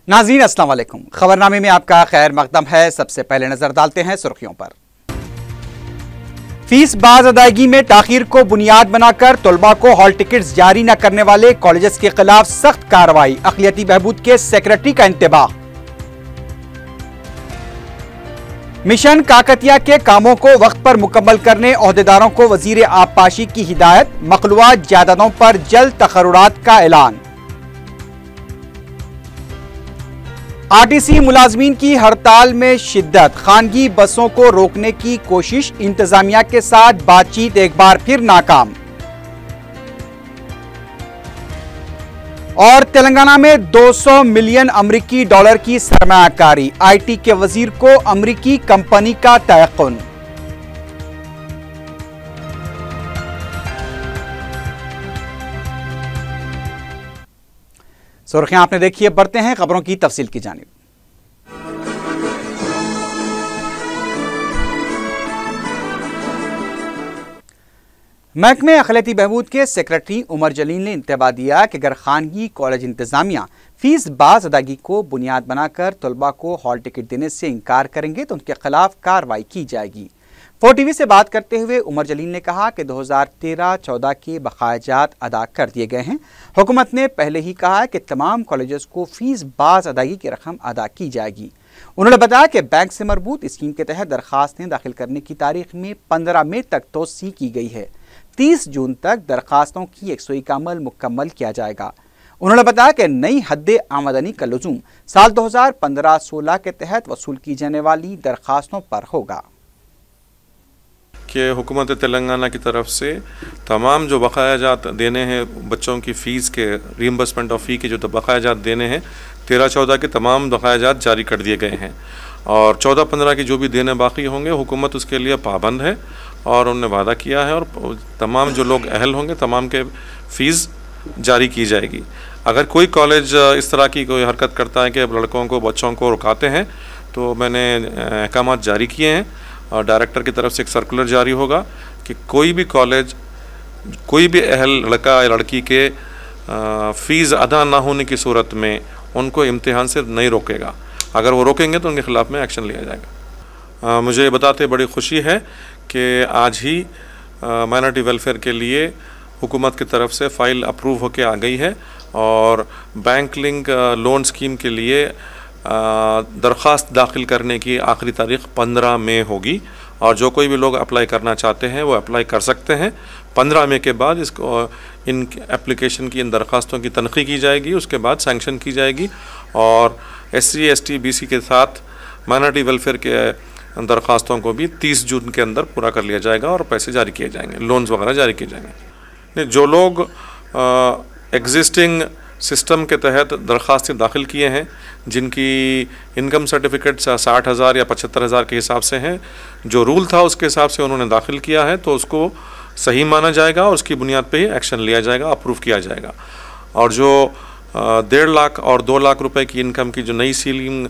नाज़रीन अस्सलाम वालेकुम। खबरनामे में आपका खैर मकदम है। सबसे पहले नजर डालते हैं सुर्खियों पर। फीस बाज अदायगी में ताखीर को बुनियाद बनाकर तलबा को हॉल टिकट्स जारी न करने वाले कॉलेजेस के खिलाफ सख्त कार्रवाई। अक़लियती बहबूद के सेक्रेटरी का इंतबाह। मिशन काकतिया के कामों को वक्त पर मुकम्मल करने ओहदेदारों को वजीर आबपाशी की हिदायत। मखलूआत जायदादों पर जल्द तखर्रुरात का ऐलान। आरटीसी मुलाजमीन की हड़ताल में शिद्दत। खानगी बसों को रोकने की कोशिश, इंतजामिया के साथ बातचीत एक बार फिर नाकाम। और तेलंगाना में 200 मिलियन अमरीकी डॉलर की सरमायाकारी। आईटी के वजीर को अमरीकी कंपनी का तयक्कुन। सुर्खियां आपने देखी है, बढ़ते हैं खबरों की तफसील की जानिब। महकमे अक़लियती बहबूद के सेक्रेटरी उमर जलील ने इंतबाह दिया कि अगर खानगी कॉलेज इंतजामिया फीस बाज अदायगी को बुनियाद बनाकर तलबा को हॉल टिकट देने से इनकार करेंगे तो उनके खिलाफ कार्रवाई की जाएगी। 4TV से बात करते हुए उमर जलील ने कहा कि 2013-14 के बकायाजात अदा कर दिए गए हैं। हुकूमत ने पहले ही कहा है कि तमाम कॉलेजेस को फीस बाज अदायगी की रकम अदा की जाएगी। उन्होंने बताया कि बैंक से मरबूत स्कीम के तहत दरखास्तें दाखिल करने की तारीख में 15 मई तक तोसी की गई है। 30 जून तक दरखास्तों की 101 अमल मुकम्मल किया जाएगा। उन्होंने बताया कि नई हद आमदनी का लुज़ूम साल 2015-16 के तहत वसूल की जाने वाली दरखास्तों पर होगा। कि हुकूमत तेलंगाना की तरफ से तमाम जो बकायाजात देने हैं, बच्चों की फ़ीस के रीइंबर्समेंट ऑफ फ़ी के जो बकायाजात देने हैं, 13-14 के तमाम बकायाजात जारी कर दिए गए हैं और 14-15 की जो भी देने बाकी होंगे हुकूमत उसके लिए पाबंद है और उन्होंने वादा किया है और तमाम जो लोग अहल होंगे तमाम के फ़ीस जारी की जाएगी। अगर कोई कॉलेज इस तरह की कोई हरकत करता है कि लड़कों को बच्चों को रुकाते हैं तो मैंने अहकाम जारी किए हैं और डायरेक्टर की तरफ से एक सर्कुलर जारी होगा कि कोई भी कॉलेज कोई भी अहल लड़का या लड़की के फ़ीस अदा ना होने की सूरत में उनको इम्तिहान से नहीं रोकेगा। अगर वो रोकेंगे तो उनके ख़िलाफ़ में एक्शन लिया जाएगा। मुझे बताते बड़ी खुशी है कि आज ही माइनॉरिटी वेलफेयर के लिए हुकूमत की तरफ से फ़ाइल अप्रूव होके आ गई है और बैंक लिंक लोन स्कीम के लिए दरख्वास्त दाखिल करने की आखिरी तारीख़ 15 मई होगी और जो कोई भी लोग अप्लाई करना चाहते हैं वो अप्लाई कर सकते हैं। 15 मई के बाद इसको इन एप्लीकेशन की इन दरख्वास्तों की तनख़ी की जाएगी, उसके बाद सैंक्शन की जाएगी और SC ST BC के साथ माइनॉरिटी वेलफेयर के दरख्वास्तों को भी 30 जून के अंदर पूरा कर लिया जाएगा और पैसे जारी किए जाएंगे, लोन्स वगैरह जारी किए जाएंगे। जो लोग एग्जिस्टिंग सिस्टम के तहत दरख्वास्तें दाखिल किए हैं, जिनकी इनकम सर्टिफिकेट 60,000 या 75,000 के हिसाब से हैं, जो रूल था उसके हिसाब से उन्होंने दाखिल किया है तो उसको सही माना जाएगा और उसकी बुनियाद पे ही एक्शन लिया जाएगा, अप्रूव किया जाएगा। और जो 1.5 लाख और 2 लाख रुपए की इनकम की जो नई सीलिंग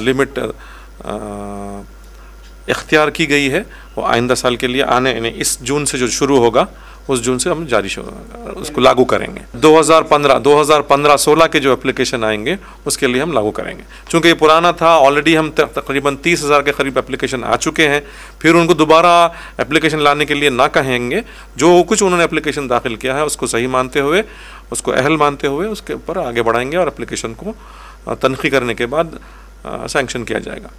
लिमिट इख्तियार की गई है वो आइंदा साल के लिए आने इस जून से जो शुरू होगा उस जून से हम जारी उसको लागू करेंगे। 2015-16 के जो एप्लीकेशन आएंगे उसके लिए हम लागू करेंगे। चूँकि ये पुराना था, ऑलरेडी हम तकरीबन 30,000 के करीब एप्लीकेशन आ चुके हैं, फिर उनको दोबारा एप्लीकेशन लाने के लिए ना कहेंगे। जो कुछ उन्होंने एप्लीकेशन दाखिल किया है उसको सही मानते हुए, उसको अहल मानते हुए उसके ऊपर आगे बढ़ाएंगे और एप्लीकेशन को तनख़ी करने के बाद सैंक्शन किया जाएगा।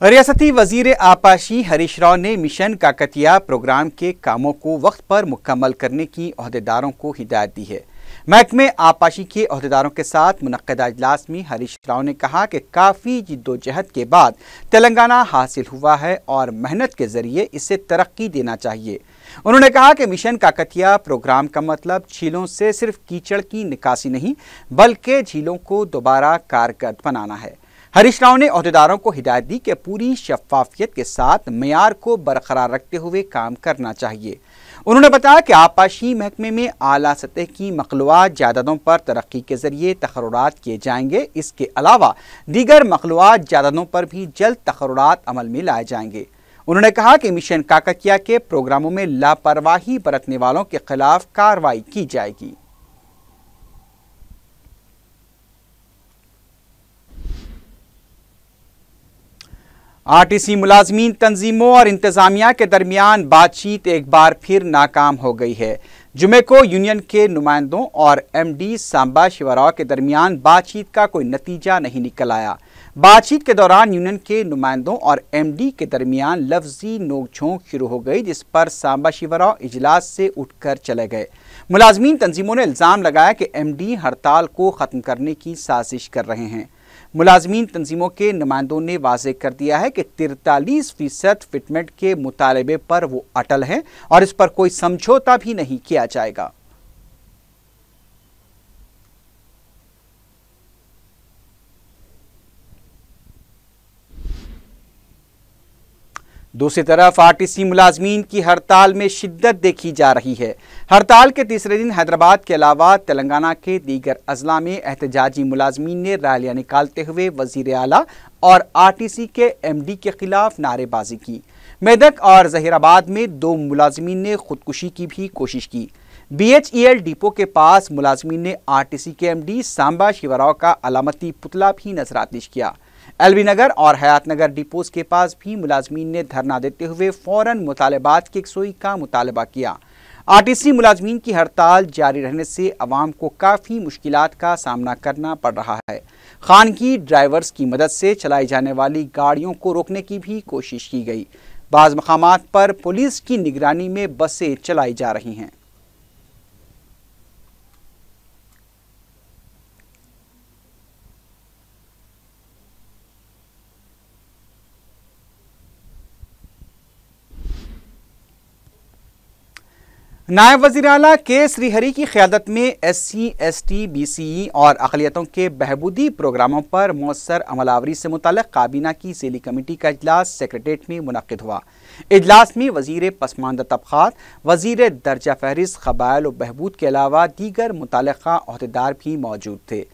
रियासती वजीर आबपाशी हरीश राव ने मिशन काकतिया प्रोग्राम के कामों को वक्त पर मुकम्मल करने की ओहदेदारों को हिदायत दी है। महकमे आबपाशी के ओहदेदारों के साथ मुनक्किदा इजलास में हरीश राव ने कहा कि काफ़ी जिद्दोजहद के बाद तेलंगाना हासिल हुआ है और मेहनत के जरिए इसे तरक्की देना चाहिए। उन्होंने कहा कि मिशन काकतिया प्रोग्राम का मतलब झीलों से सिर्फ कीचड़ की निकासी नहीं बल्कि झीलों को दोबारा कारगर बनाना है। हरीश राव ने ओहदेदारों को हिदायत दी कि पूरी शफाफियत के साथ मेयार को बरकरार रखते हुए काम करना चाहिए। उन्होंने बताया कि आबपाशी महकमे में आला सतह की मखलूआत जायदादों पर तरक्की के जरिए तखर्रुरात किए जाएंगे। इसके अलावा दीगर मखलूआत जायदादों पर भी जल्द तखर्रुरात अमल में लाए जाएंगे। उन्होंने कहा कि मिशन काकतिया के प्रोग्रामों में लापरवाही बरतने वालों के खिलाफ कार्रवाई की जाएगी। आरटीसी मुलाजमीन तंजीमों और इंतजामिया के दरमियान बातचीत एक बार फिर नाकाम हो गई है। जुमे को यूनियन के नुमाइंदों और एमडी सांबा शिवराव के दरमियान बातचीत का कोई नतीजा नहीं निकल आया। बातचीत के दौरान यूनियन के नुमाइंदों और एमडी के दरमियान लफ्जी नोकझोंक शुरू हो गई, जिस पर सांबा शिवराव इजलास से उठकर चले गए। मुलाजमीन तंजीमों ने इल्ज़ाम लगाया कि एमडी हड़ताल को ख़त्म करने की साजिश कर रहे हैं। मुलाजमीन तंजीमों के नुमाइंदों ने वाज़ेह कर दिया है कि 43% फिटमेंट के मुतालबे पर वो अटल हैं और इस पर कोई समझौता भी नहीं किया जाएगा। दूसरी तरफ आरटीसी मुलाजमीन की हड़ताल में शिद्दत देखी जा रही है। हड़ताल के तीसरे दिन हैदराबाद के अलावा तेलंगाना के दीगर अजला में एहतजाजी मुलाजमीन ने रैलियां निकालते हुए वजीर आला और आरटीसी के एमडी के खिलाफ नारेबाजी की। मेदक और जहीराबाद में 2 मुलाजमीन ने खुदकुशी की भी कोशिश की। BHEL डिपो के पास मुलाजमीन ने आरटीसी के एमडी सांबा शिवराव का अलामती पुतला भी नजरातिश किया। LB नगर और हयात नगर डिपोज के पास भी मुलाजमीन ने धरना देते हुए फौरन मुतालबात की यकसुई का मुतालबा किया। आरटीसी मुलाजमीन की हड़ताल जारी रहने से अवाम को काफ़ी मुश्किलात का सामना करना पड़ रहा है। खानगी ड्राइवर्स की मदद से चलाई जाने वाली गाड़ियों को रोकने की भी कोशिश की गई। बाज़ मकामात पर पुलिस की निगरानी में बसें चलाई जा रही हैं। नायब वज़ीर आला के श्रीहरि की क़यादत में SC, ST, BCE और अक़लियतों के बहबूदी प्रोग्रामों पर मौसर अमलावरी से मुताल्लिक़ काबीना की ज़ीली कमेटी का इजलास सेक्रेटेरिएट में मुनक़्क़िद हुआ। इजलास में वज़ीर पसमानदा तबक़ात, वज़ीर दर्जा फहरिस्त क़बाइल व बहबूद के अलावा दीगर मुतल्लिक़ा ओहदेदार भी मौजूद थे।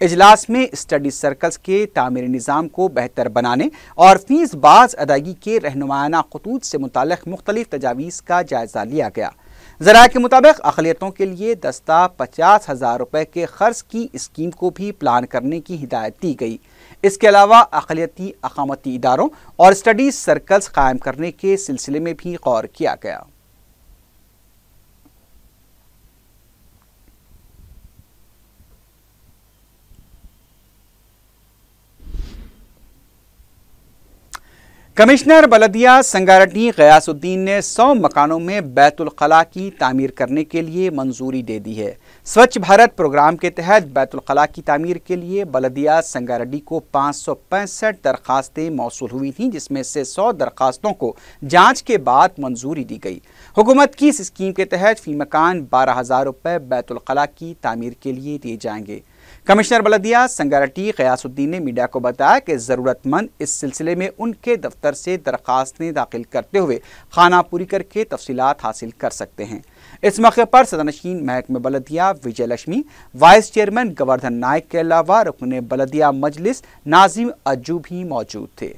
इजलास में स्टडी सर्कल्स के तामीरी निज़ाम को बेहतर बनाने और फ़ीस बाज़ अदायगी के रहनुमायाना ख़ुतूत से मुताल्लिक़ मुख्तलिफ़ तजावीज़ का जायज़ा लिया गया। ज़राए के मुताबिक अक़लियतों के लिए दस्ता 50,000 रुपये के ख़र्च की स्कीम को भी प्लान करने की हिदायत दी गई। इसके अलावा अक़लियती अक़ामती इदारों और स्टडी सर्कल्स कायम करने के सिलसिले में भी गौर किया गया। कमिश्नर बलदिया संगारेड्डी गयासुद्दीन ने 100 मकानों में बैतुल खला की तामीर करने के लिए मंजूरी दे दी है। स्वच्छ भारत प्रोग्राम के तहत बैतुल खला की तामीर के लिए बलदिया संगारेड्डी को 565 दरखास्तें मौसूल हुई थीं, जिसमें से 100 दरखास्तों को जांच के बाद मंजूरी दी गई। हुकूमत की इस स्कीम के तहत फी मकान 12,000 रुपये बैतुल खला की तामीर के लिए दिए जाएंगे। कमिश्नर बलदिया संगारेड्डी गयासुद्दीन ने मीडिया को बताया कि ज़रूरतमंद इस सिलसिले में उनके दफ्तर से दरखास्तें दाखिल करते हुए खाना पूरी करके तफसीलात हासिल कर सकते हैं। इस मौके पर सदरनशीन महकमे बलदिया विजय लक्ष्मी, वाइस चेयरमैन गोवर्धन नायक के अलावा रुकने बलदिया मजलिस नाजिम अज्जू भी मौजूद थे।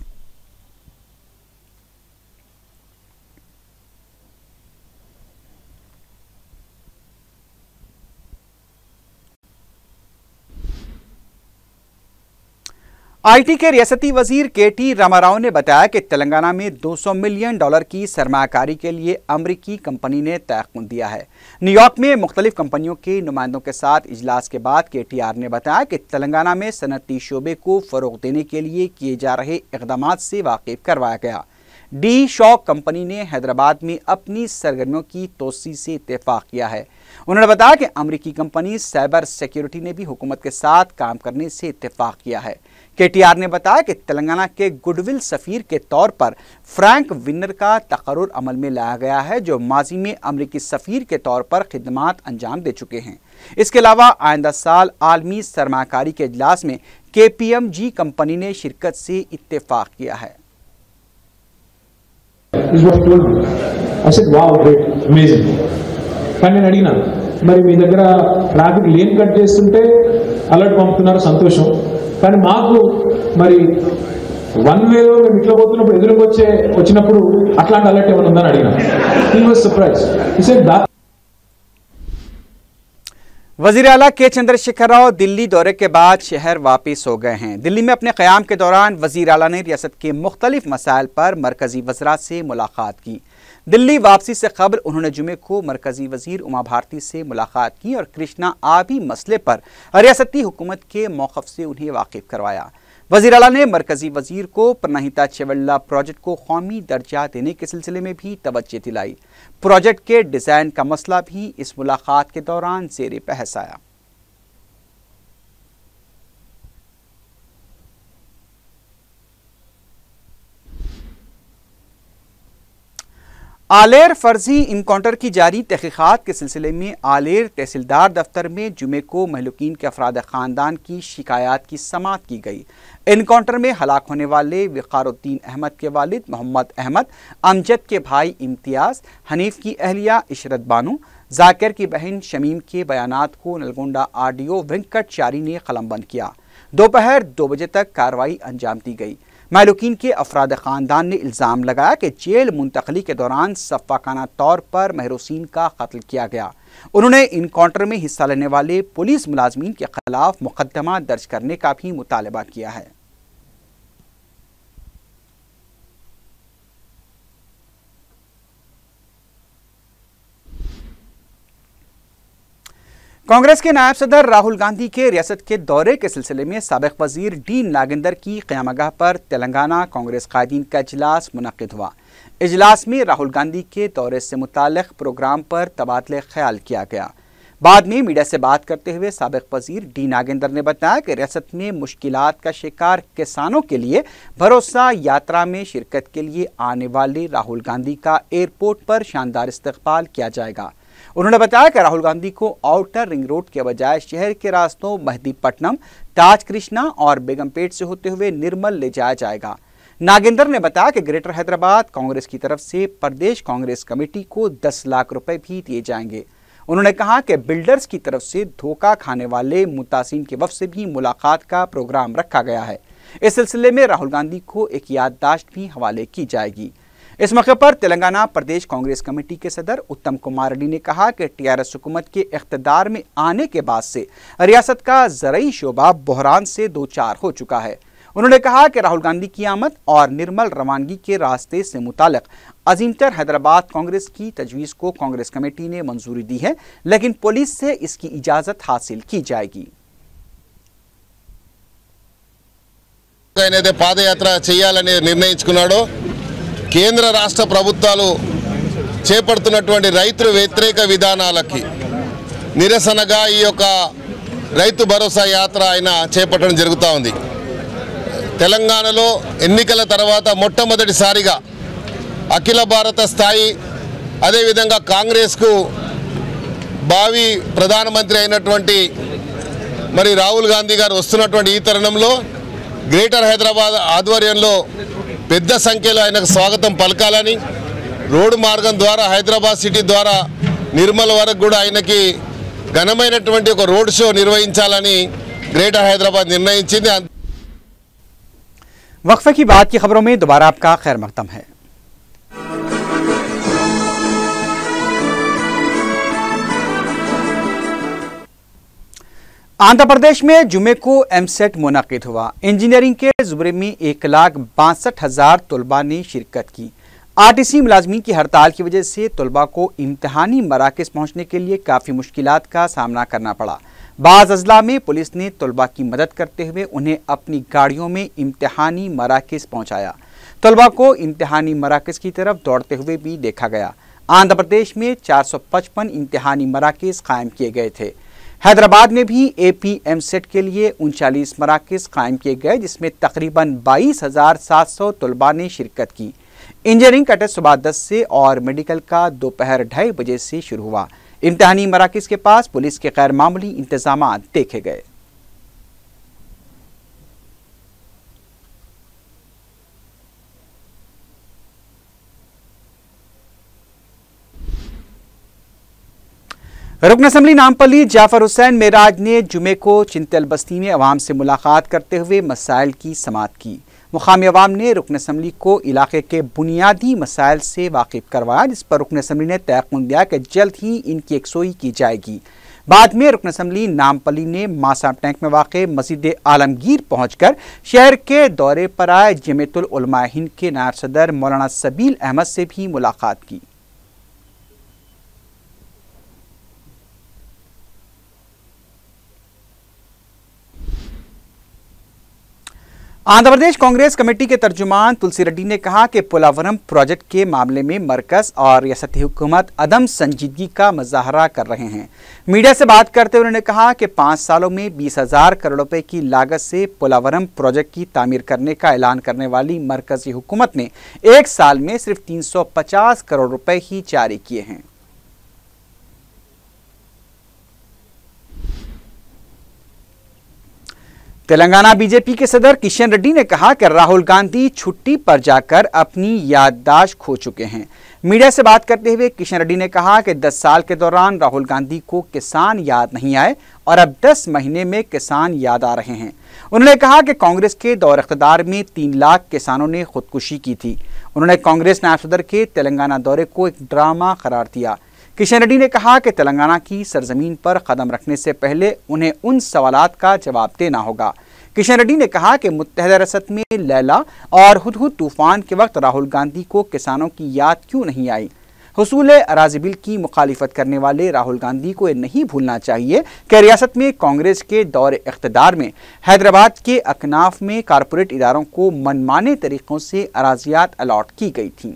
IT के रियासती वजीर KT रामाराव ने बताया कि तेलंगाना में $200 मिलियन की सरमायाकारी के लिए अमरीकी कंपनी ने तयख्खुन दिया है। न्यूयॉर्क में मुख्तलिफ कंपनियों के नुमाइंदों के साथ इजलास के बाद KTR ने बताया कि तेलंगाना में सनअती शोबे को फ़रोग़ देने के लिए किए जा रहे इक़दामात से वाकिफ़ करवाया गया। डी शॉक कंपनी ने हैदराबाद में अपनी सरगर्मियों की तोसी से इत्तेफाक किया है। उन्होंने बताया कि अमरीकी कंपनी साइबर सिक्योरिटी ने भी हुकूमत के साथ काम करने से इत्तेफाक किया है। KTR ने बताया कि तेलंगाना के गुडविल सफ़ीर के तौर पर फ्रैंक विनर का तकर्रुर अमल में लाया गया है, जो माजी में अमरीकी सफ़ीर के तौर पर खिदमात अंजाम दे चुके हैं। इसके अलावा आइंदा साल आलमी सरमायाकारी के इजलास में KPMG कंपनी ने शिरकत से इत्तेफाक किया है। కానీ నేను అడిగినా మరి మీ దగ్గర ట్రాఫిక్ లేన్ కట్ చేస్తుంటే అలర్ట్ పంపుతున్నారు, సంతోషం. కానీ మాకు మరి వన్ వేలో మేము ఇట్లా పోతున్నప్పుడు ఎదురుకు వచ్చినప్పుడు అట్లాంటి అలర్ట్ ఏమైనా ఉందని అడిగినా. He was surprise. He said वजीर आला के चंद्रशेखर राव दिल्ली दौरे के बाद शहर वापस हो गए हैं। दिल्ली में अपने क़याम के दौरान वजीर आला ने रियासत के मुख्तलिफ मसाइल पर मरकजी वज़रा से मुलाकात की। दिल्ली वापसी से कबल उन्होंने जुमे को मरकजी वजीर उमा भारती से मुलाकात की और कृष्णा आबी मसले पर रियासती हुकूमत के मौक़िफ़ से उन्हें वाकिफ़ करवाया। वज़ीर आला ने मरकजी वजीर को प्रणहिता चेवल्ला प्रोजेक्ट को कौमी दर्जा देने के सिलसिले में भी तवज्जो दिलाई। प्रोजेक्ट के डिज़ाइन का मसला भी इस मुलाकात के दौरान ज़ेरे बहस आया। आलेर फर्जी इनकाउंटर की जारी तहकीकात के सिलसिले में आलेर तहसीलदार दफ्तर में जुमे को महलूकीन के अफराद ख़ानदान की शिकायत की समाअत की गई। इनकाउंटर में हलाक होने वाले वक़ारुद्दीन अहमद के वालिद मोहम्मद अहमद, अमजद के भाई इम्तियाज़, हनीफ की अहलिया इशरत बानो, जाकिर की बहन शमीम के बयानात को नलगोंडा RDO वेंकट चारी ने कलमबंद किया। दोपहर 2 बजे तक कार्रवाई अंजाम दी गई। मालूकीन के अफराद ख़ानदान ने इल्ज़ाम लगाया कि जेल मुंतकली के दौरान सफ़ाकाना तौर पर महरूसीन का कत्ल किया गया। उन्होंने इनकाउंटर में हिस्सा लेने वाले पुलिस मुलाजमीन के खिलाफ मुकदमा दर्ज करने का भी मुतालबा किया है। कांग्रेस के नायब सदर राहुल गांधी के रियासत के दौरे के सिलसिले में साबिक वजीर डी नागेंदर की क़यामगाह पर तेलंगाना कांग्रेस कायदीन का इजलास मुनक़िद हुआ। इजलास में राहुल गांधी के दौरे से मुताल्लिक़ प्रोग्राम पर तबादले ख्याल किया गया। बाद में मीडिया से बात करते हुए साबिक वजीर डी नागेंदर ने बताया कि रियासत में मुश्किलात का शिकार किसानों के लिए भरोसा यात्रा में शिरकत के लिए आने वाले राहुल गांधी का एयरपोर्ट पर शानदार इस्तकबाल किया जाएगा। उन्होंने बताया कि राहुल गांधी को आउटर रिंग रोड के बजाय शहर के रास्तों मेहदीपट्टनम, ताज कृष्णा और बेगमपेट से होते हुए निर्मल ले जाया जाएगा। नागेंद्र ने बताया कि ग्रेटर हैदराबाद कांग्रेस की तरफ से प्रदेश कांग्रेस कमेटी को 10 लाख रुपए भी दिए जाएंगे। उन्होंने कहा कि बिल्डर्स की तरफ से धोखा खाने वाले मुतासिन के वफ़द से भी मुलाकात का प्रोग्राम रखा गया है। इस सिलसिले में राहुल गांधी को एक याददाश्त भी हवाले की जाएगी। इस मौके पर तेलंगाना प्रदेश कांग्रेस कमेटी के सदर उत्तम कुमार रेड्डी ने कहा कि TRS हुकूमत के इख्तिदार में आने के बाद से रियासत का ज़रई शोबा बहरान से दो चार हो चुका है। उन्होंने कहा कि राहुल गांधी की आमद और निर्मल रवानगी के रास्ते से मुताल्लिक़ अजीमतर हैदराबाद कांग्रेस की तजवीज़ को कांग्रेस कमेटी ने मंजूरी दी है, लेकिन पुलिस से इसकी इजाज़त हासिल की जाएगी। పాదయాత్ర చేయాలని నిర్ణయించుకున్నాడో కేంద్ర రాష్ట్ర ప్రభుత్వాలు చేపడుతున్నటువంటి రైతు వ్యతిరేక విధానాలకి నిరసనగా ఈ యొక్క రైతు భరోసా యాత్ర ఆయన చేపట్టడం జరుగుతూ ఉంది। తెలంగాణలో ఎన్నికల తర్వాత మొట్టమొదటిసారిగా అఖిల భారత స్థాయి అదేవిధంగా కాంగ్రెస్కు భావి ప్రధానమంత్రి అయినటువంటి మరి రాహుల్ గాంధీ గారు వస్తున్నటువంటి ఈ తరుణంలో గ్రేటర్ హైదరాబాద్ ఆధ్వర్యంలో పెద్ద సంఖ్యలో ఆయనకు స్వాగతం పలకాలని రోడ్డు మార్గం ద్వారా హైదరాబాద్ సిటీ ద్వారా నిర్మల్ వరకు కూడా ఆయనకి ఘనమైనటువంటి ఒక రోడ్ షో నిర్వహించాలని గ్రేటర్ హైదరాబాద్ నిర్ణయించింది। वक्फे की बाद की खबरों में दोबारा आपका खैर मकदम है। आंध्र प्रदेश में जुमे को एमसेट मुनक़िद हुआ। इंजीनियरिंग के ज़ुमरे में 1,62,000 तलबा ने शिरकत की। RTC मुलाजमीन की हड़ताल की वजह से तलबा को इम्तहानी मराकज़ पहुँचने के लिए काफ़ी मुश्किलात का सामना करना पड़ा। बाज़ अज़ला में पुलिस ने तलबा की मदद करते हुए उन्हें अपनी गाड़ियों में इम्तहानी मराकज़ पहुँचाया। तलबा को इम्तहानी मराकज़ की तरफ दौड़ते हुए भी देखा गया। आंध्र प्रदेश में 455 इम्तहानी मराकज़ कायम किए गए थे। हैदराबाद में भी AP एमसेट के लिए 39 मराकज़ कायम किए गए, जिसमें तकरीबन 22,700 तलबा ने शिरकत की। इंजीनियरिंग का टेस्ट सुबह 10 से और मेडिकल का दोपहर 2:30 बजे से शुरू हुआ। इम्तहानी मराकज़ के पास पुलिस के गैर मामूली इंतजामात देखे गए। रुकन असम्बली नामपल्ली जाफर हुसैन मेराज ने जुमे को चिंतल बस्ती में अवाम से मुलाकात करते हुए मसाइल की समाअत की। मुकामी अवाम ने रुकन असम्बली को इलाके के बुनियादी मसाइल से वाकिफ करवाया, जिस पर रुकन असम्बली ने तयक़ुन दिया कि जल्द ही इनकी यकसोई की जाएगी। बाद में रुकन असम्बली नामपली ने मासा टैंक में वाक़े मस्जिद आलमगीर पहुंचकर शहर के दौरे पर आए जमीयतुल उलमा हिंद के नायब सदर मौलाना सबील अहमद से भी मुलाकात की। आंध्र प्रदेश कांग्रेस कमेटी के तर्जुमान तुलसी रेड्डी ने कहा कि पोलावरम प्रोजेक्ट के मामले में मरकज और रियासती हुकूमत अदम संजीदगी का मुजाहरा कर रहे हैं। मीडिया से बात करते हुए उन्होंने कहा कि 5 सालों में 20,000 करोड़ रुपए की लागत से पोलावरम प्रोजेक्ट की तामीर करने का ऐलान करने वाली मरकजी हुकूमत ने 1 साल में सिर्फ 350 करोड़ रुपए ही जारी किए हैं। तेलंगाना बीजेपी के सदर किशन रेड्डी ने कहा कि राहुल गांधी छुट्टी पर जाकर अपनी याददाश्त खो चुके हैं। मीडिया से बात करते हुए किशन रेड्डी ने कहा कि 10 साल के दौरान राहुल गांधी को किसान याद नहीं आए और अब 10 महीने में किसान याद आ रहे हैं। उन्होंने कहा कि कांग्रेस के दौर इख्तियार में 3 लाख किसानों ने खुदकुशी की थी। उन्होंने कांग्रेस नायब सदर के तेलंगाना दौरे को एक ड्रामा करार दिया। किशन रेड्डी ने कहा कि तेलंगाना की सरजमीन पर कदम रखने से पहले उन्हें उन सवालात का जवाब देना होगा। किशन रेड्डी ने कहा कि मुत्तहदा रियासत में लैला और हुदहुद तूफान के वक्त राहुल गांधी को किसानों की याद क्यों नहीं आई। हुसूल अराज़ी बिल की मुखालिफत करने वाले राहुल गांधी को यह नहीं भूलना चाहिए कि रियासत में कांग्रेस के दौर इख्तियार में हैदराबाद के अकनाफ में कारपोरेट इदारों को मनमाने तरीक़ों से अराजियात अलॉट की गई थीं।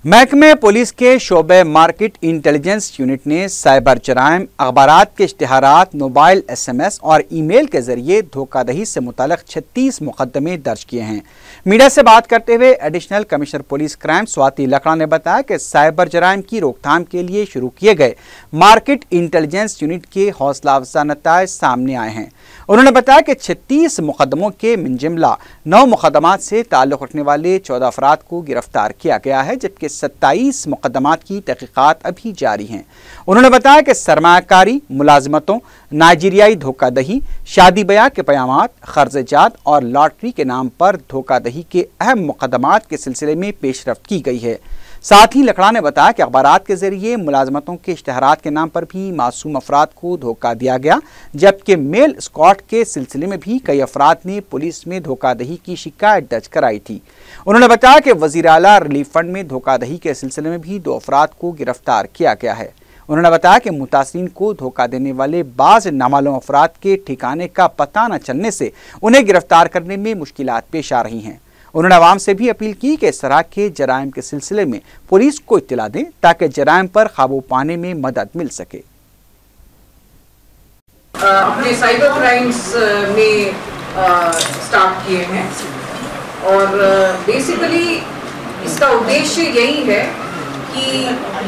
महकमे पुलिस के शोबे मार्केट इंटेलिजेंस यूनिट ने साइबर जराइम, अखबारात के इश्तिहारात, मोबाइल SMS और ईमेल के जरिए धोखाधड़ी से मुताल्लिक़ 36 मुकदमे दर्ज किए हैं। मीडिया से बात करते हुए additional commissioner police crime Swati Lakra ने बताया कि साइबर जराइम की रोकथाम के लिए शुरू किए गए मार्केट इंटेलिजेंस यूनिट के हौसला अफजा नताइज सामने आए हैं। उन्होंने बताया कि 36 मुकदमों के मिन जुमला 9 मुकदमात से ताल्लुक़ रखने वाले 14 अफराद को गिरफ्तार किया गया है, जबकि 27 मुकदमात की तहक़ीक़ात अभी जारी हैं। उन्होंने बताया कि सरमायाकारी, मुलाजमतों, नाइजीरियाई धोखाधड़ी, शादी ब्याह के क़यामात, क़र्ज़-ए-जात और लॉटरी के नाम पर धोखाधड़ी के अहम मुकदमात के सिलसिले में पेशरफ्त की गई है। साथ ही लकड़ा ने बताया कि अखबारात के जरिए मुलाजमतों के इश्तिहारात के नाम पर भी मासूम अफराद को धोखा दिया गया, जबकि मेल स्कॉट के सिलसिले में भी कई अफराद ने पुलिस में धोखाधड़ी की शिकायत दर्ज कराई थी। उन्होंने बताया कि वज़ीर आला रिलीफ फंड में धोखाधड़ी के सिलसिले में भी 2 अफराद को गिरफ्तार किया गया है। उन्होंने बताया कि मुतासिरीन को धोखा देने वाले बाज़ नामालूम अफराद के ठिकाने का पता न चलने से उन्हें गिरफ्तार करने में मुश्किलात पेश आ रही हैं। उन्होंने आवाम से भी अपील की कि इस तरह के जराइम के सिलसिले में पुलिस को इत्तला दें ताकि जराइम पर काबू पाने में मदद मिल सके। अपने साइबर क्राइम्स में स्टार्ट किए हैं और बेसिकली इसका उद्देश्य यही है कि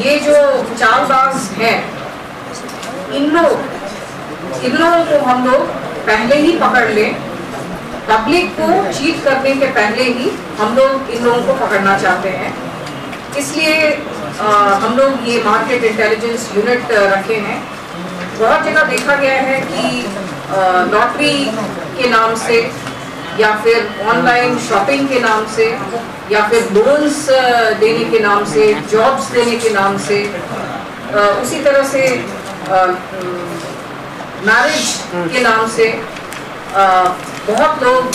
ये जो चालबाज हैं इन लोगों को हम लोग पहले ही पकड़ लें। पब्लिक को चीट करने के पहले ही हम लोग इन लोगों को पकड़ना चाहते हैं। इसलिए हम लोग ये मार्केट इंटेलिजेंस यूनिट रखे हैं। बहुत जगह देखा गया है कि लॉटरी के नाम से या फिर ऑनलाइन शॉपिंग के नाम से या फिर लोन्स देने के नाम से, जॉब्स देने के नाम से, उसी तरह से मैरिज के नाम से बहुत लोग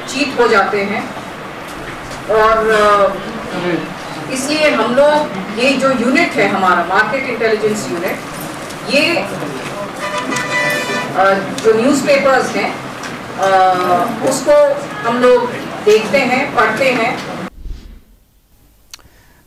चीट हो जाते हैं। और इसलिए हम लोग ये जो यूनिट है हमारा मार्केट इंटेलिजेंस यूनिट, ये जो न्यूज़पेपर्स हैं उसको हम लोग देखते हैं, पढ़ते हैं।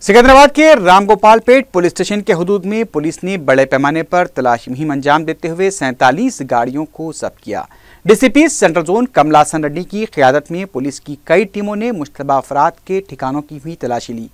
सिकंदराबाद के रामगोपालपेट पुलिस स्टेशन के हुदूद में पुलिस ने बड़े पैमाने पर तलाशी मुहिम अंजाम देते हुए 47 गाड़ियों को जब्त किया। DCP सेंट्रल जोन कमलासन रेड्डी की क़यादत में पुलिस की कई टीमों ने मुश्तबा अफराद के ठिकानों की भी तलाशी ली।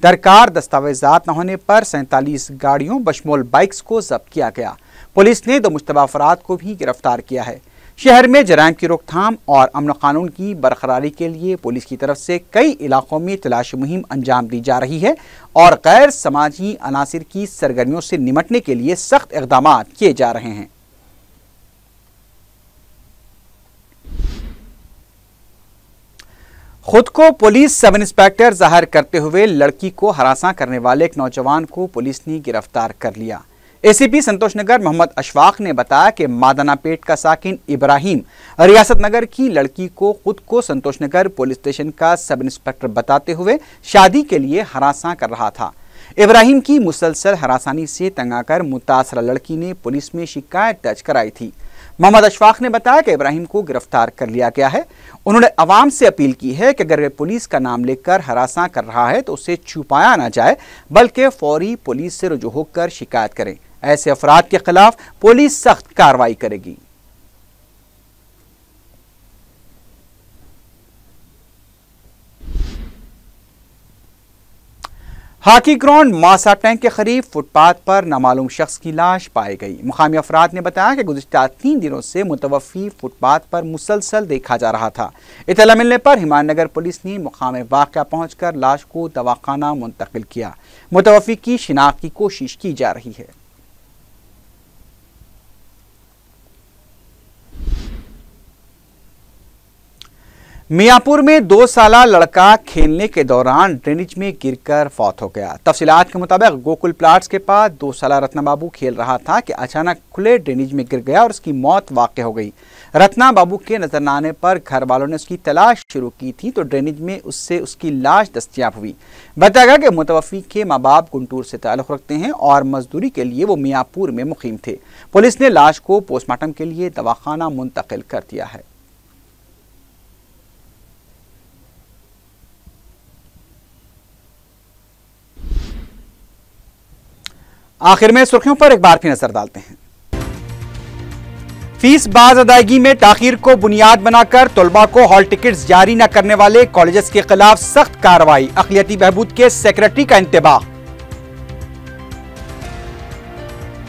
दरकार दस्तावेजात न होने पर 47 गाड़ियों बशमूल बाइक्स को जब्त किया गया। पुलिस ने 2 मुश्तबा अफराद को भी गिरफ्तार किया है। शहर में जराइम की रोकथाम और अमन कानून की बरकरारी के लिए पुलिस की तरफ से कई इलाकों में तलाशी मुहिम अंजाम दी जा रही है और गैर समाजी अनासिर की सरगर्मियों से निमटने के लिए सख्त इक़दाम किए जा रहे हैं। खुद को पुलिस सब इंस्पेक्टर जाहिर करते हुए लड़की को हरासा करने वाले एक नौजवान को पुलिस ने गिरफ्तार कर लिया। एसीपी संतोष नगर मोहम्मद अशफाक ने बताया कि मादानापेट का साकिन इब्राहिम रियासत नगर की लड़की को खुद को संतोष नगर पुलिस स्टेशन का सब इंस्पेक्टर बताते हुए शादी के लिए हरासा कर रहा था। इब्राहिम की मुसलसल हरासानी से तंग आकर मुतासरा लड़की ने पुलिस में शिकायत दर्ज कराई थी। मोहम्मद अशफाक ने बताया कि इब्राहिम को गिरफ्तार कर लिया गया है। उन्होंने अवाम से अपील की है कि अगर वे पुलिस का नाम लेकर हरासा कर रहा है तो उसे छुपाया ना जाए, बल्कि फौरी पुलिस से रुजू होकर शिकायत करें। ऐसे अफराद के खिलाफ पुलिस सख्त कार्रवाई करेगी। हाकी ग्राउंड मासा टैंक के करीब फुटपाथ पर नामालूम शख्स की लाश पाई गई। मुकामी अफराद ने बताया कि गुज़िश्ता 3 दिनों से मुतवफ़ी फुटपाथ पर मुसलसल देखा जा रहा था। इत्तला मिलने पर हिमायतनगर पुलिस ने मुकाम वाक़या पहुंचकर लाश को दवाखाना मुंतकिल किया। मुतवफ़ी की शिनाख्त की कोशिश की जा रही है। मियाँपुर में 2 साला लड़का खेलने के दौरान ड्रेनेज में गिरकर फौत हो गया। तफसीलात के मुताबिक गोकुल प्लाट्स के पास 2 साला रत्ना बाबू खेल रहा था कि अचानक खुले ड्रेनेज में गिर गया और उसकी मौत वाक़ हो गई। रत्ना बाबू के नजर न आने पर घर वालों ने उसकी तलाश शुरू की थी तो ड्रेनेज में उससे उसकी लाश दस्तयाब हुई। बताया गया कि मुतवफ़ी के माँ बाप गुंटूर से ताल्लुक़ रखते हैं और मजदूरी के लिए वो मियाँपुर में मुकीम थे। पुलिस ने लाश को पोस्टमार्टम के लिए दवाखाना मुंतकिल कर दिया है। आखिर में सुर्खियों पर एक बार फिर नजर डालते हैं। फीस बाज अदायगी में ताखीर को बुनियाद बनाकर तलबा को हॉल टिकट्स जारी न करने वाले कॉलेजेस के खिलाफ सख्त कार्रवाई। अक़लियती बहबूद के सेक्रेटरी का इंतबाह।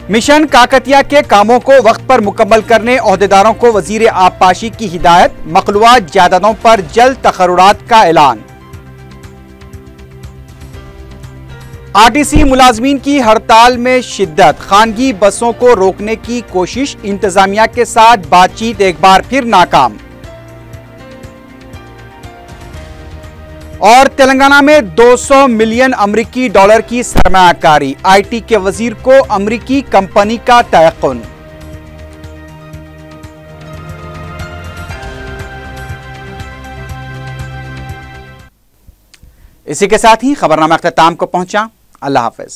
मिशन काकतिया के कामों को वक्त पर मुकम्मल करने ओहदेदारों को वजीर आबपाशी की हिदायत। मखलूआत जायदादों पर जल्द तखर्रुरात का ऐलान। आरटीसी मुलाजमीन की हड़ताल में शिद्दत। खानगी बसों को रोकने की कोशिश, इंतजामिया के साथ बातचीत एक बार फिर नाकाम। और तेलंगाना में 200 मिलियन अमरीकी डॉलर की सरमायाकारी। आईटी के वजीर को अमरीकी कंपनी का तयक्कुन। इसी के साथ ही खबरनामा अख्ताम को पहुंचा। अल्लाह हाफिज।